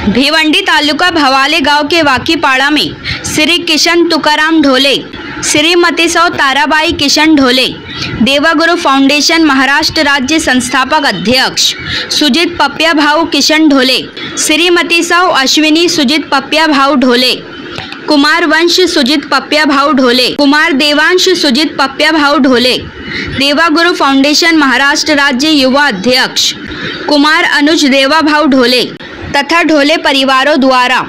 भिवंडी तालुका भवाले गांव के वाकीपाड़ा में श्री किशन तुकाराम ढोले, श्रीमती सौ ताराबाई किशन ढोले, देवागुरु फाउंडेशन महाराष्ट्र राज्य संस्थापक अध्यक्ष सुजित पप्या भाऊ किशन ढोले, श्रीमती सौ अश्विनी सुजित पप्या भाऊ ढोले, कुमार वंश सुजित पप्या भाऊ ढोले, कुमार देवांश सुजित पप्या भाऊ ढोले, देवागुरु फाउंडेशन महाराष्ट्र राज्य युवा अध्यक्ष कुमार अनुज देवा भाऊ ढोले तथा ढोले परिवारों द्वारा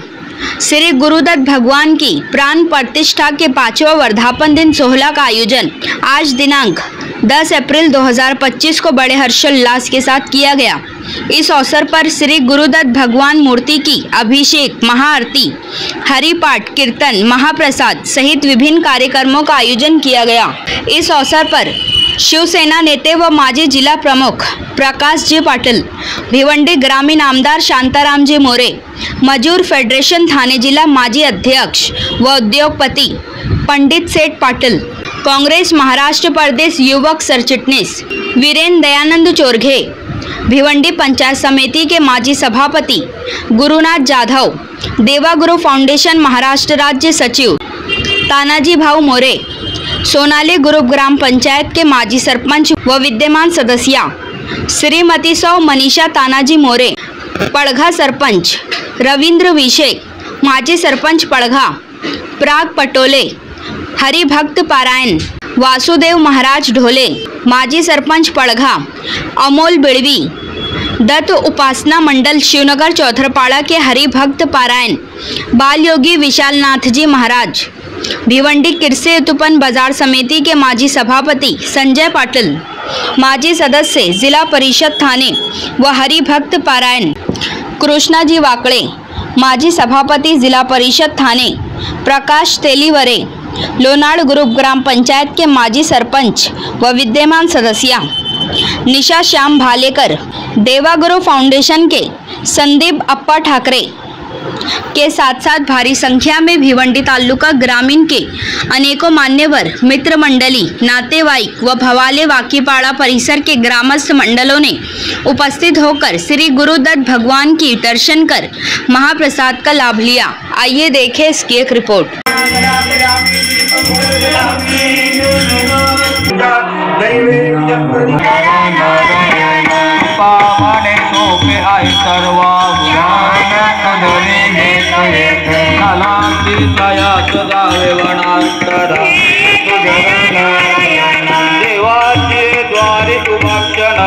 श्री गुरुदत्त भगवान की प्राण प्रतिष्ठा के 5वां वर्धापन दिन सोहला का आयोजन आज दिनांक 10 अप्रैल 2025 को बड़े हर्षोल्लास के साथ किया गया। इस अवसर पर श्री गुरुदत्त भगवान मूर्ति की अभिषेक, महाआरती, हरिपाठ, कीर्तन, महाप्रसाद सहित विभिन्न कार्यक्रमों का आयोजन किया गया। इस अवसर पर शिवसेना नेते व माजी जिला प्रमुख प्रकाश जी पाटिल, भिवंडी ग्रामीण आमदार शांताराम जी मोरे, मजूर फेडरेशन थाने जिला माजी अध्यक्ष व उद्योगपति पंडित सेठ पाटिल, कांग्रेस महाराष्ट्र प्रदेश युवक सरचिटनीस वीरेंद्र दयानंद चोरघे, भिवंडी पंचायत समिति के माजी सभापति गुरुनाथ जाधव, देवागुरु फाउंडेशन महाराष्ट्र राज्य सचिव तानाजी भाऊ मोरे, सोनाली ग्रुप ग्राम पंचायत के माजी सरपंच व विद्यमान सदस्या श्रीमती सौ मनीषा तानाजी मोरे, पड़घा सरपंच रविंद्र विशे, माजी सरपंच पड़घा प्राग पटोले, हरिभक्त पारायण वासुदेव महाराज ढोले, माजी सरपंच पड़घा अमोल बिड़वी, दत्त उपासना मंडल शिवनगर चौथरपाड़ा के हरिभक्त पारायण बाल योगी विशालनाथ जी महाराज, भिवंडी किरसे उत्पन्न बाजार समिति के माजी सभापति संजय पाटिल, माजी सदस्य जिला परिषद थाने व हरिभक्त पारायण कृष्णाजी वाकड़े, माजी सभापति जिला परिषद थाने प्रकाश तेलीवरे, लोनाड़ ग्रुप ग्राम पंचायत के माजी सरपंच व विद्यमान सदस्या निशा श्याम भालेकर, देवागुरु फाउंडेशन के संदीप अप्पा ठाकरे के साथ साथ भारी संख्या में भिवंडी तालुका ग्रामीण के अनेकों मान्यवर, मित्र मंडली, नातेवाईक व भवाले वाकीपाड़ा परिसर के ग्रामस्थ मंडलों ने उपस्थित होकर श्री गुरुदत्त भगवान की दर्शन कर महाप्रसाद का लाभ लिया। आइए देखें इसकी एक रिपोर्ट। देवाचे द्वारे तुमक्षण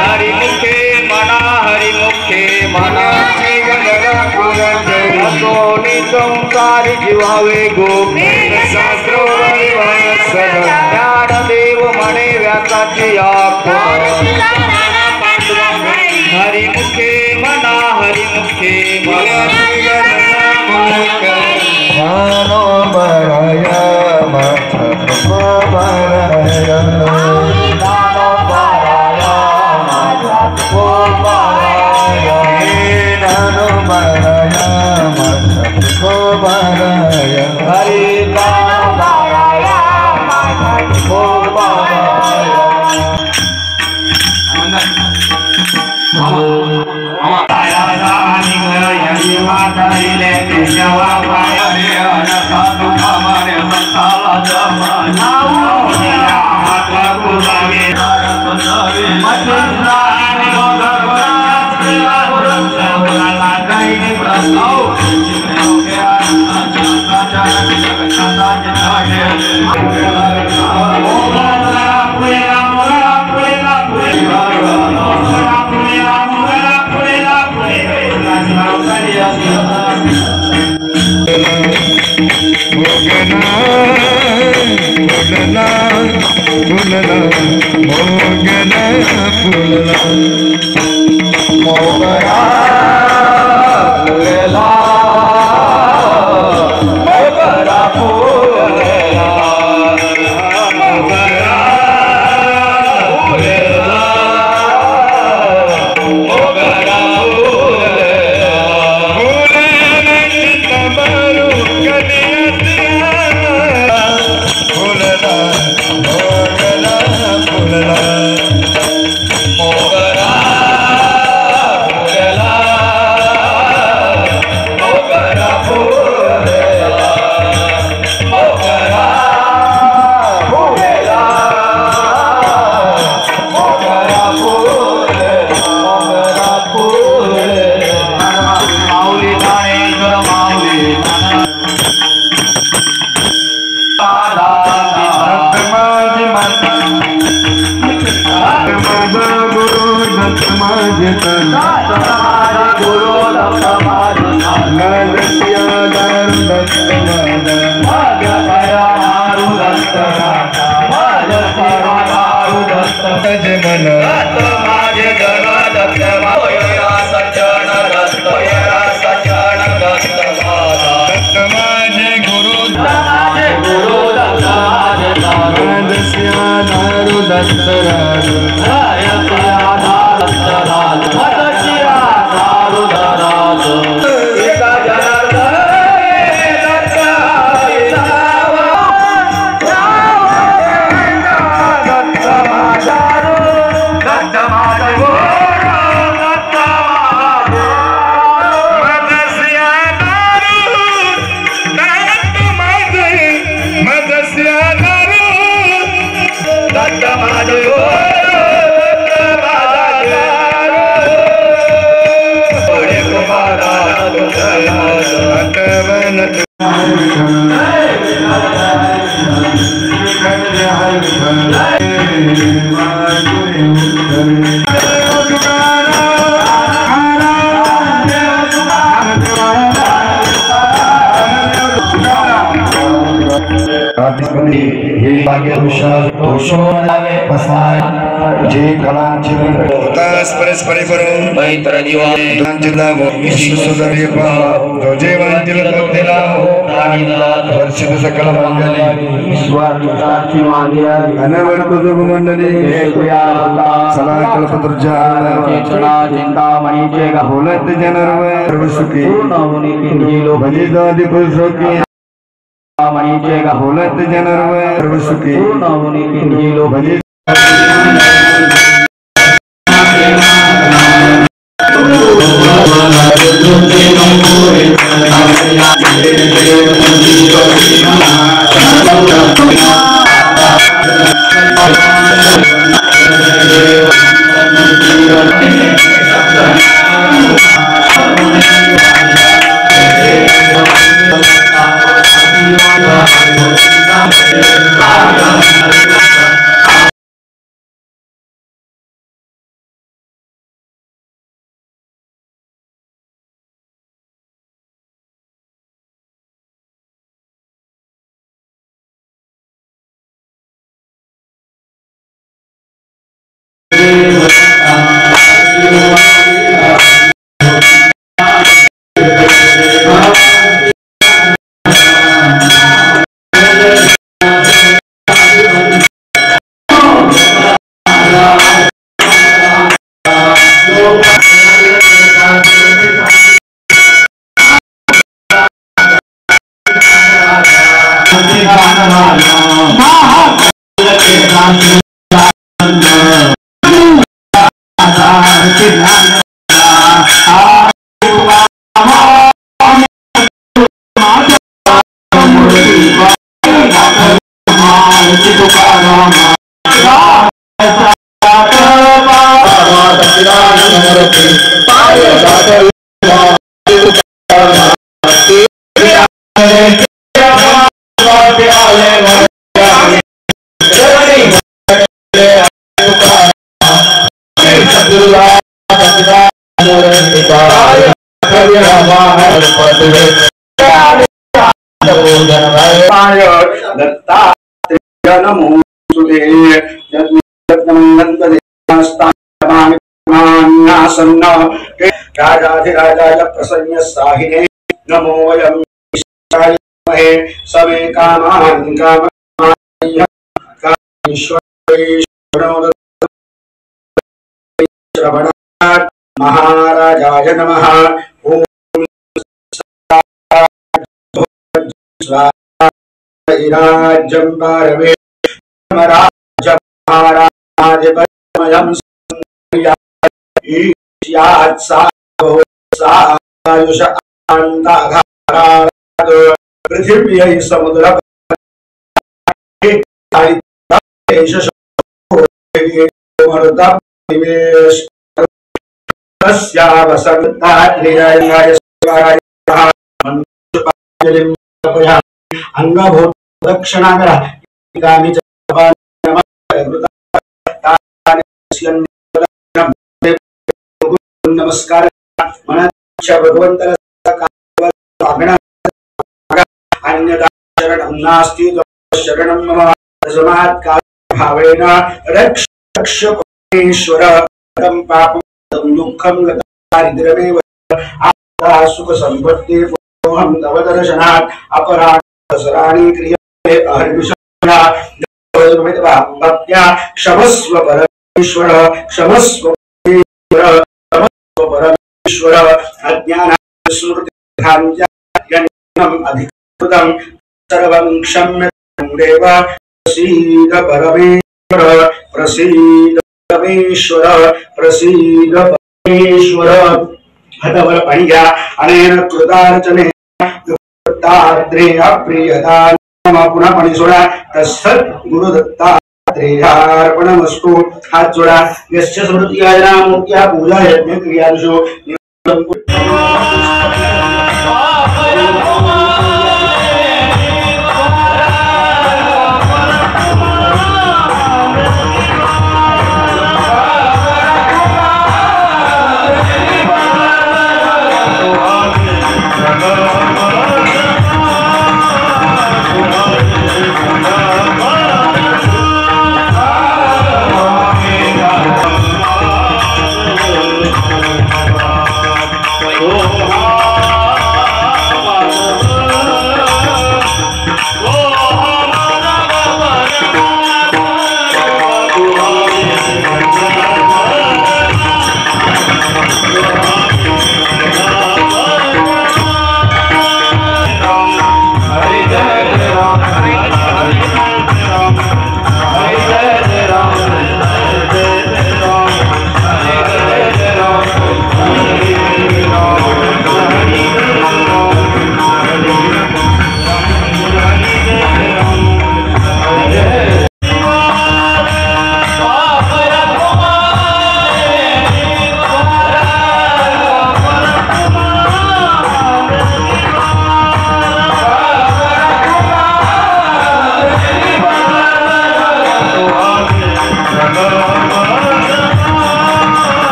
हरिमुखे मना हरिमुखे मना संसारी जीवावे गोपी शास्त्रो ज्ञानदेव मणे व्यासाची हरिमुखे मना हरिमुखे मानो बराया माझ्या पाया मारू दत्त माझ्या पाया मारू दत्त माझे मन माझे जन दत्त होया सज्जन दत्त होया सज्जन दत्त दत्त माझे गुरु माझे गुरु दत्त माझे माझ्या दारू दत्त राज माझ्या पाया दत्त राज माझ्या दारू दराज एका जनार्दन दत्त जे कलांची परस्परे करून मैत्र दिवाळे जिल्हा सुंदरी जे वांतील दिला वर्षित सकल मंगली अनवर्त मंडली सला कल्पतुर्जा चिंतामणीचे बोलत जनर्व सुखी भजिदादि सुखी मणीचे बोलत जनर्व सुखी भजित राजाधिराजाय प्रसन्न साहिने नमो वयं महे सवे कामान् कामय्य श्रवणात् महाराजाय नमः। ओम राज्यं पारवे राज्यं महाराजपयं ईश्यात् सायुष अन्ताघारात् पृथिव्यै समुद्र अंगभूत दक्षिणा नमस्कार भगवंत अन्यथा शरणं नास्ति शरणं मम तस्मात् भावेन रक्ष रक्ष परमेश्वर तं पापं तं दुःखं दारिद्र्यमेव आपदा सुख संपत्ति मोहं तव दर्शनात् अपराधसराणि क्रियते अहर्निशा भक्त्या क्षमस्व परमेश्वर क्षमस्व परमेश्वर अज्ञान स्मृति अधिकृतं सर्वं क्षम्यतां देव प्रसीद परमेश्वर प्रसीद परमेश्वर प्रसीद परमेश्वर हतवर पाण्या अनेन कृतार्चने दत्तात्रेय प्रियदान पुन्हा पाणी सोडा तत्सत् गुरु दत्तात्रेयार्पणमस्तु हात जोडा यस्य स्मृती मूर्त्या पूजा यज्ञ क्रियादिषु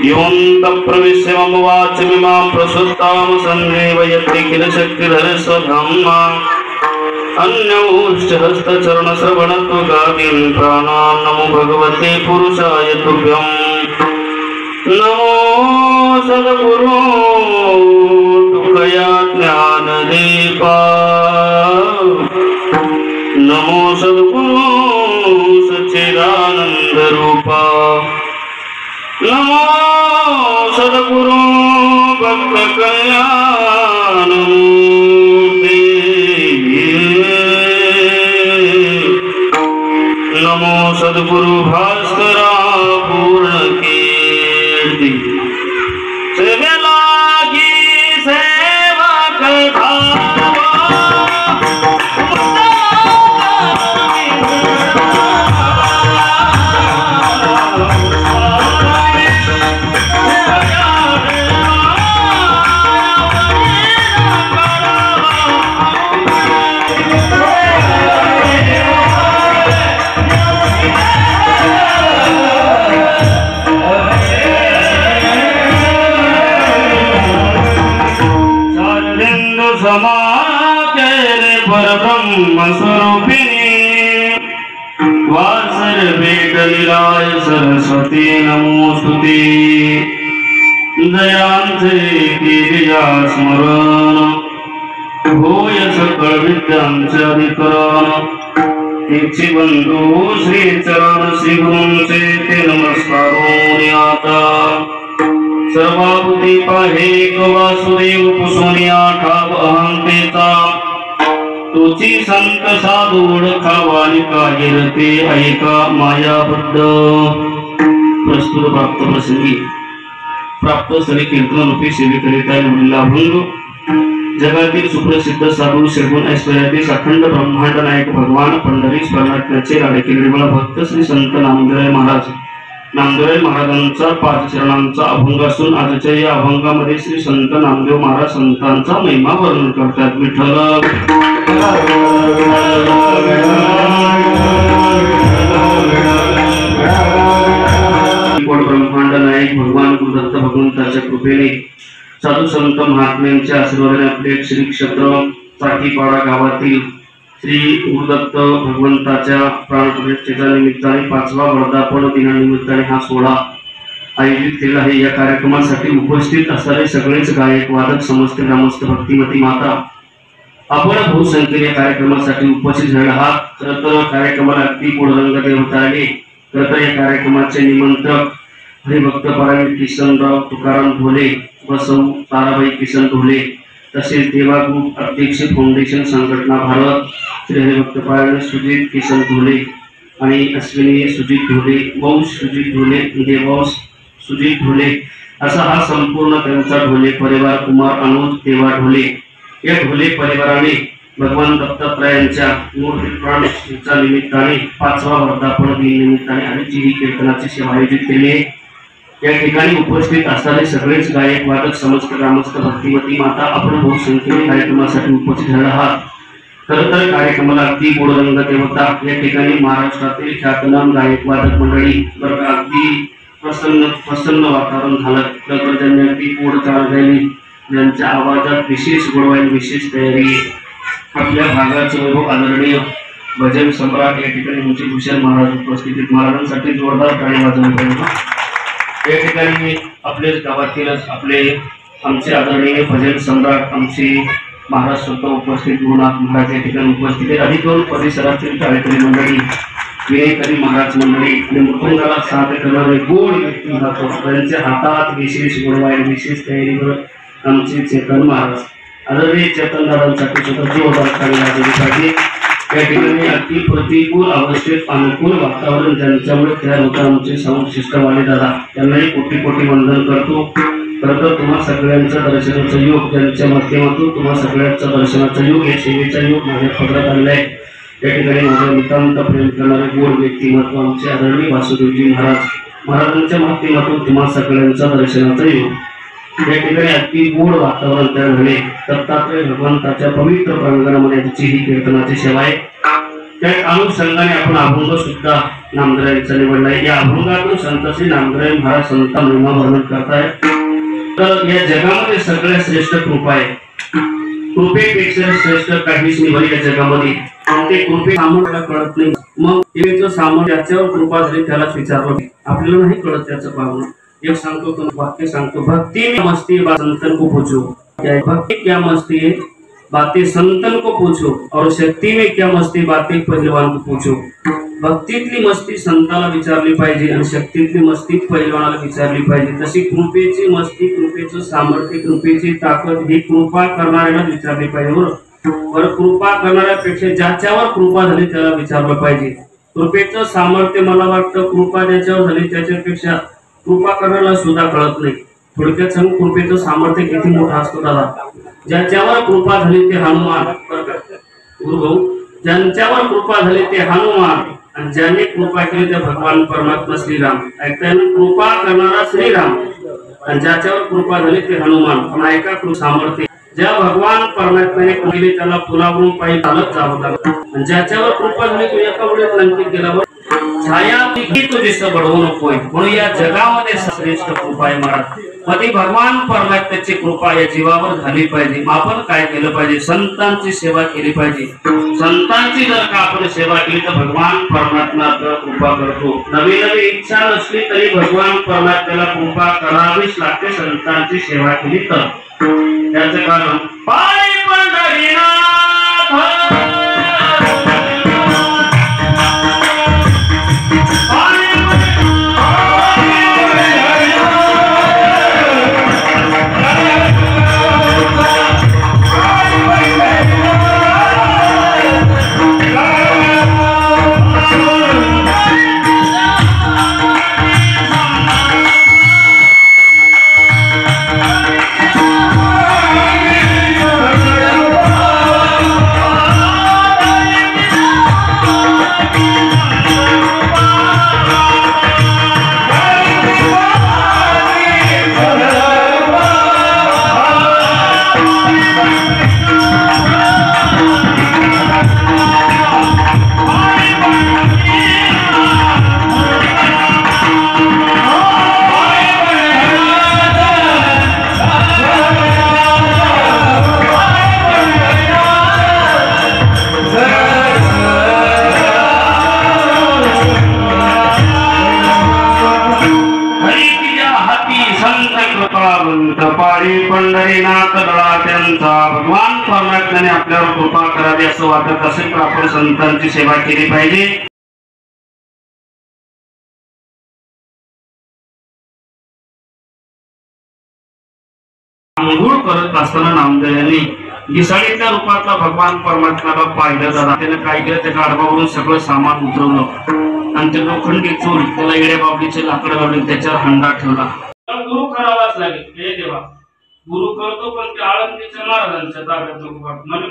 योऽन्तः प्रविश्य मम वाचमिमां प्रसुप्तां सन्देवयति किल शक्तिधर स्वधाम्ना अन्योश्च हस्तचरणश्रवणत्वगादीन् प्राणान् नमो भगवते पुरुषाय तुभ्यं नमो सद्गुरो तुकया ज्ञानदीपा नमो सद्गुरो सच्चिदानन्दरूपा नमो सद्गुरो भक्तकल्याणमूर्ते नमो सद्गुरु भास्करा पूर्णकीर्ति सेवेला की सेवा कधावा स्वरूपिणी वासर वेदलीलाय सरस्वती नमोस्तुते दयांचे गिरिया स्मरण होय सकळ विद्यांचे अधिकरण तिची बंधू श्री चरण श्री गुरूंचे ते नमस्कारो आता सर्वाभूती पाहे वासुदेव पुसुनिया ठाव अहंतेचा तुची संत साधू ओळखावानी काहिरते ऐका मायाबद्ध प्रस्तुत प्राप्त प्रसंगी प्राप्त सरी कीर्तन रूपी सेवेकरिता निवडलेला अभंग जगातील सुप्रसिद्ध साधू शगुन ऐश्वर्यातील अखंड ब्रह्मांड नायक भगवान पंढरीस परमात्म्याचे लाडके निर्मळ भक्त श्री संत नामदेव महाराजांचा पाच चरणांचा अभंग असून आजच्या या अभंगामध्ये श्री संत नामदेव महाराज संतांचा महिमा वर्णन करतात. विठ्ठल ब्रह्मांड नायक भगवान गुरुदत्त भगवंताच्या कृपेने साधू संत महात्म्यांच्या आशीर्वादाने आपले श्री क्षेत्र साठीपाडा गावातील श्री गुरुदत्त भगवंताच्या प्राणप्रतिष्ठेच्या निमित्ताने 5वा वर्धापन दिनानिमित्ताने हा सोहळा आयोजित केला आहे. या कार्यक्रमासाठी उपस्थित असणारे सगळेच गायक वादक समस्त ग्रामस्थ भक्तिमती माता आपण बहुसंख्येने या कार्यक्रमासाठी उपस्थित झाले आहात. खरं तर कार्यक्रमाला अगदी पूर्णरंग देवता आले. खरं तर या कार्यक्रमाचे निमंत्रक हरिभक्त परायण किसनराव तुकाराम ढोले व सौ ताराबाई किसन ढोले तसेच देवा ग्रुप अध्यक्ष फाउंडेशन संघटना भारत श्री हरिभक्त परायण सुजित किसन ढोले आणि अश्विनी सुजित ढोले वंश सुजित ढोले देवंश सुजित ढोले असा हा संपूर्ण त्यांचा ढोले परिवार कुमार अनुज देवा ढोले या ढोले परिवाराने भगवान दत्तात्रयांच्या मूर्ती प्राणप्रतिष्ठेच्या निमित्ताने 5वा वर्धापन दिन निमित्ताने आजची ही कीर्तनाची सेवा आयोजित केली आहे. या ठिकाणी उपस्थित असणारे सगळेच गायक वादक समस्त ग्रामस्थ भक्तिमती माता आपण बहुसंख्येने कार्यक्रमासाठी उपस्थित झाले आहात. खरं तर कार्यक्रमाला अगदी पूर्णरंग देवता या ठिकाणी महाराष्ट्रातील ख्यातनाम गायक वादक मंडळी बरं अगदी प्रसन्न वातावरण झालं. खरं तर त्यांनी अगदी पोड चालली ज्यांच्या आवाजात विशेष गुणवाईन विशेष तयारी आपल्या भागाचे वैभव आदरणीय भजन सम्राट या ठिकाणी मुंशी भूषण महाराज उपस्थित आहेत. महाराजांसाठी जोरदार टाळी वाजवली पाहिजे. या ठिकाणी आपले गावातीलच आपले आमचे आदरणीय भजन सम्राट आमचे महाराज स्वतः उपस्थित गुरुनाथ महाराज या ठिकाणी उपस्थित आहेत. अधिकरून परिसरातील कार्यकरी मंडळी विनयकरी महाराज मंडळी आणि मृदुंगाला साथ करणारे गोड व्यक्ती त्यांच्या हातात विशेष गुणवाईन विशेष तयारीवर आमचे चेतन महाराज आदरणीय चेतन दादांसाठी सुद्धा जोरदार टाळी वाजवली पाहिजे. या ठिकाणी अति प्रतिकूल अवस्थेत अनुकूल वातावरण ज्यांच्यामुळे तयार होतं आमचे साऊंड सिस्टमवाले दादा त्यांनाही कोटी कोटी वंदन करतो. खरं तर तुम्हा सगळ्यांचं दर्शनाचं योग ज्यांच्या माध्यमातून तुम्हा सगळ्यांचं दर्शनाचं योग हे सेवेचा योग माझ्या पदरात आणलाय. या ठिकाणी माझ्या नितांत प्रेम करणारे गोड व्यक्तिमत्व आमचे आदरणीय वासुदेवजी महाराजांच्या माध्यमातून तुम्हा सगळ्यांचं दर्शनाचं योग या ठिकाणी अति गोड वातावरण तयार झाले. दत्तात्रय भगवंताच्या पवित्र प्रांगणामध्ये आजची ही कीर्तनाची सेवा आहे. त्या अनुषंगाने आपण अभंग सुद्धा नामदेवांचा निवडलाय। या अभंगातून संत श्री नामदेव महाराज संत महिमा वर्णन करतायत। तर या जगामध्ये सगळ्यात श्रेष्ठ कृपा आहे। कृपेपेक्षा श्रेष्ठ काहीच नाही या जगामध्ये। ते कृपे सामर्थ्याला कळत नाही। मग देवाचं सामर्थ्य ज्याच्यावर कृपा झाली त्यालाच विचारलं, आपल्याला नाही कळत त्याचं पावन। एक सांगतो तो वाक्य सांगतो, भक्ति में मस्ती बात संतन को पूछो, भक्ति क्या मस्ती है बातें संतन को पूछो, और शक्ति में क्या मस्ती बातें पहलवान को पूछो। भक्तीतली मस्ती संताला विचारली पाहिजे आणि शक्तीतली मस्ती पहिलवानाला विचारली पाहिजे। तशी कृपेची मस्ती, कृपेचं सामर्थ्य, कृपेची ताकद ही कृपा करणाऱ्याला विचारली पाहिजे। बरोबर, कृपा करणाऱ्यापेक्षा ज्याच्यावर कृपा झाली त्याला विचारलं पाहिजे। कृपेचं सामर्थ्य मला वाटतं कृपा ज्याच्यावर झाली त्याच्यापेक्षा कृपा करण्याला सुद्धा कळत नाही। थोडक्यात सांगू, कृपेचं सामर्थ्य किती मोठं असतं दादा। ज्याच्यावर कृपा झाली ते हनुमान, गुरुभाऊ, ज्यांच्यावर कृपा झाली ते हनुमान, आणि ज्याने कृपा केली ते भगवान परमात्मा श्रीराम। ऐकताय ना, कृपा करणारा श्रीराम आणि ज्याच्यावर कृपा झाली ते हनुमान। पण ऐका कृपा सामर्थ्य, ज्या भगवान परमात्म्याने केली त्याला पुलावरून पायी चालत जावं लागतं, आणि ज्याच्यावर कृपा झाली तो एका वेळेस लंकित गेल्यावर छाया ती तुझी बडवू नकोय। म्हणून या जगामध्ये श्रेष्ठ कृपा आहे महाराज। मग ती भगवान परमात्म्याची कृपा या जीवावर झाली पाहिजे। आपण काय केलं पाहिजे, संतांची सेवा केली पाहिजे। संतांची जर का आपण सेवा केली तर भगवान परमात्मा कृपा करतो। नवी नवी इच्छा नसली तरी भगवान परमात्म्याला कृपा करावीच लागते संतांची सेवा केली तर। त्याचं कारण पायी पंढरीनाथ पंढरीनाथ दळात्यांचा भगवान परमात्म्याने आपल्यावर कृपा करावी असं वाटत असेल तर आपण संतांची सेवा केली पाहिजे। आंघोळ करत असताना नामदेवांनी घिसाळीच्या रूपातला भगवान परमात्म्याला पाहिलं जाणार। त्याने काय केलं, त्या गाढवावरून सगळं सामान उतरवलं आणि ते लोखंडी चूल त्याला येड्या बाबडीचे लाकडं लावले, त्याच्यावर हंडा ठेवला। गुरु करावाच लागेल, हे देवा गुरु करतो पण ते आळंदीच्या महाराजांच्या ताब्यात नको म्हणजे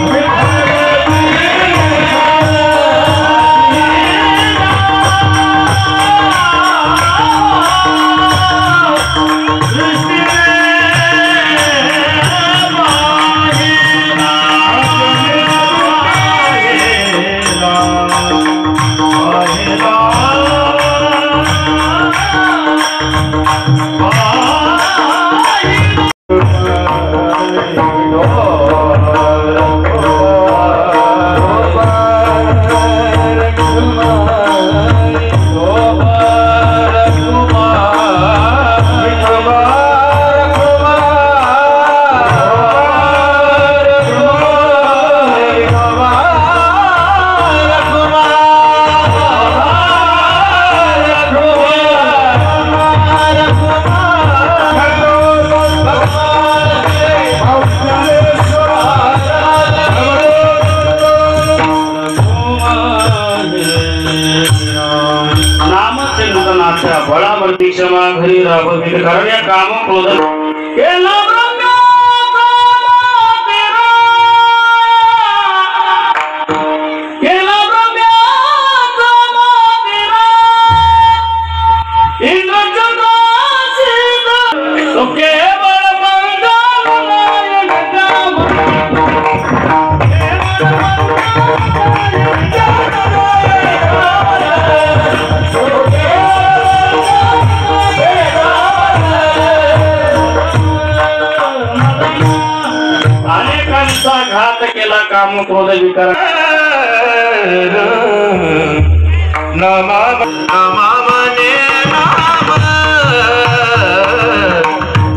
Hey! माझ्या बळावरती क्षमा घरी राबवित कारण या काम क्रोध केला घात केला काम क्रोध विकार नमा नमा मने नाम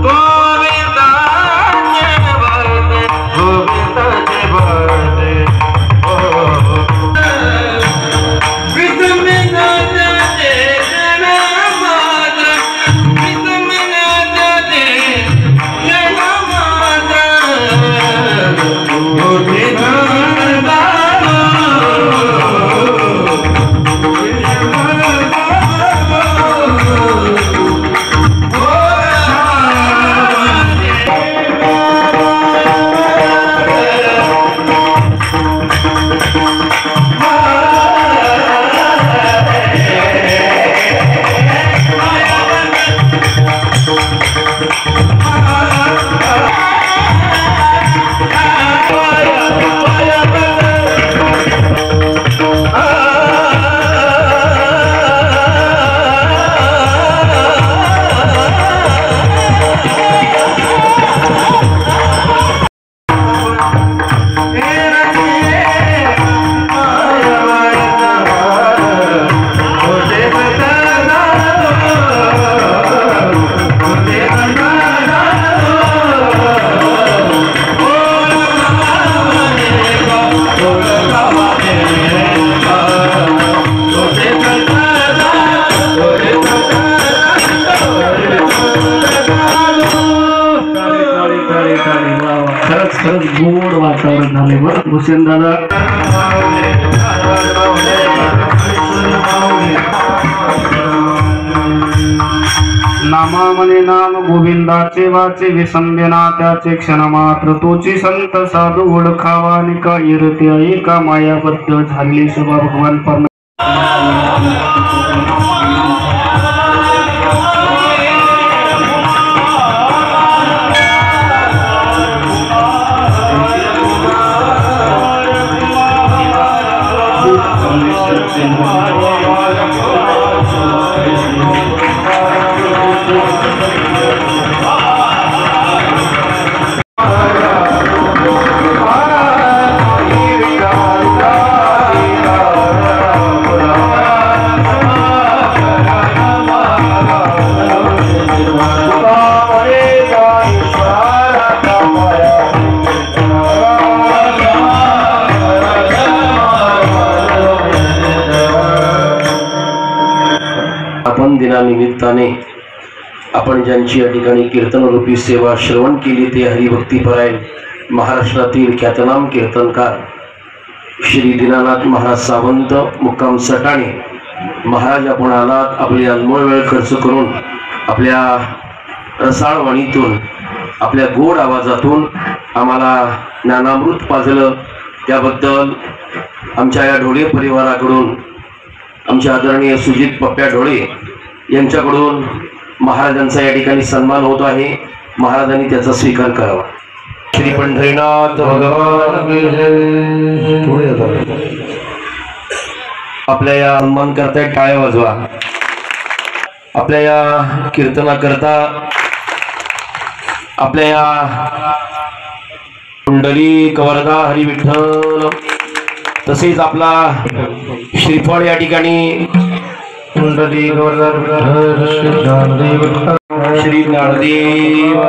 गोविंदाचे भरते गोविंदाचे भरते गोड वातावरण झाले बरं भूषण दादा नामामने नाम गोविंदाचे वाचे विसंदेना त्याचे क्षण मात्र तोची संत साधू ओळखावा आणि का इरते एका मायाबद्ध झाली सभा भगवान पर दिनानिमित्ताने आपण ज्यांची या ठिकाणी कीर्तन रूपी सेवा श्रवण केली ते हरिभक्तीपरायण महाराष्ट्रातील ख्यातनाम कीर्तनकार श्री दीनानाथ महाराज सावंत मुक्काम सटाणे महाराज आपण आलात आपली अनमोल वेळ खर्च करून आपल्या रसाळ वाणीतून आपल्या गोड आवाजातून आम्हाला ज्ञानामृत पाजलं त्याबद्दल आमच्या या ढोळे परिवाराकडून आमचे आदरणीय सुजित पप्प्या ढोळे यांच्याकडून महाराजांचा या ठिकाणी सन्मान होत आहे महाराजांनी त्याचा स्वीकार करावा श्री पंढरीनाथ भगवान आपल्या या सन्मान करता टाळ्या वाजवा आपल्या या कीर्तनाकरता आपल्या या कुंडली कवरदा हरी विठ्ठल तसेच आपला श्रीफळ या ठिकाणी कुंडली श्री ज्ञानदेव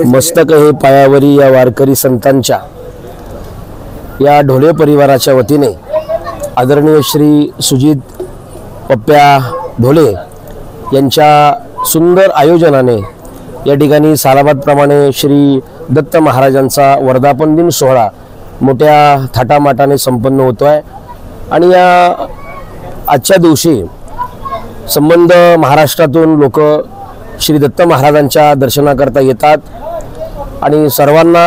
मस्तक हे पायावरी या वारकरी संतांच्या या ढोले परिवाराच्या वतीने आदरणीय श्री सुजित पप्प्या ढोले यांच्या सुंदर आयोजनाने या ठिकाणी सालाबादप्रमाणे श्री दत्त महाराजांचा वर्धापन दिन सोहळा मोठ्या थाटामाटाने संपन्न होतो आहे। आणि या आजच्या दिवशी संबंध महाराष्ट्रातून लोक श्री दत्त महाराजांच्या दर्शनाकरता येतात आणि सर्वांना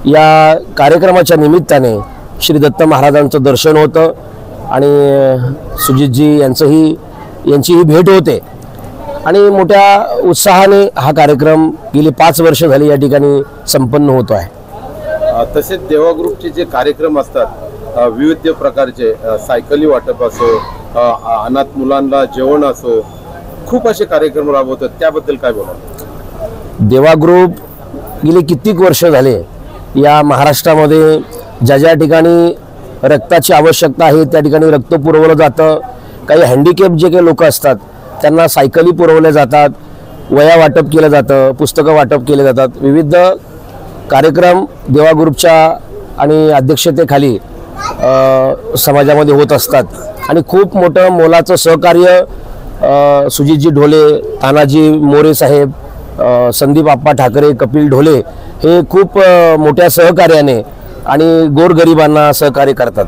या कार्यक्रमाच्या निमित्ताने श्री दत्त महाराजांचं दर्शन होतं आणि सुजितजी यांचीही भेट होते आणि मोठ्या उत्साहाने हा कार्यक्रम गेली 5 वर्ष झाली या ठिकाणी संपन्न होतो आहे। तसेच देवा ग्रुपचे जे कार्यक्रम असतात विविध प्रकारचे सायकली वाटप असो, अनाथ मुलांना जेवण असो, खूप असे कार्यक्रम राबवतात, त्याबद्दल काय बोलाल? देवा ग्रुप गेली कित्येक वर्ष झाले या महाराष्ट्रामध्ये ज्या ठिकाणी रक्ताची आवश्यकता आहे त्या ठिकाणी रक्त पुरवलं जातं। काही हँडिकॅप जे काही लोक असतात त्यांना सायकली पुरवल्या जातात, वया वाटप केलं जातं, पुस्तकं वाटप केले जातात। विविध कार्यक्रम देवा ग्रुपच्या आणि अध्यक्षतेखाली समाजामध्ये होत असतात आणि खूप मोठं मोलाचं सहकार्य सुजितजी ढोले, तानाजी मोरे साहेब, संदीप आप्पा ठाकरे, कपिल ढोले हे खूप मोठ्या सहकार्याने आणि गोरगरिबांना सहकार्य करतात।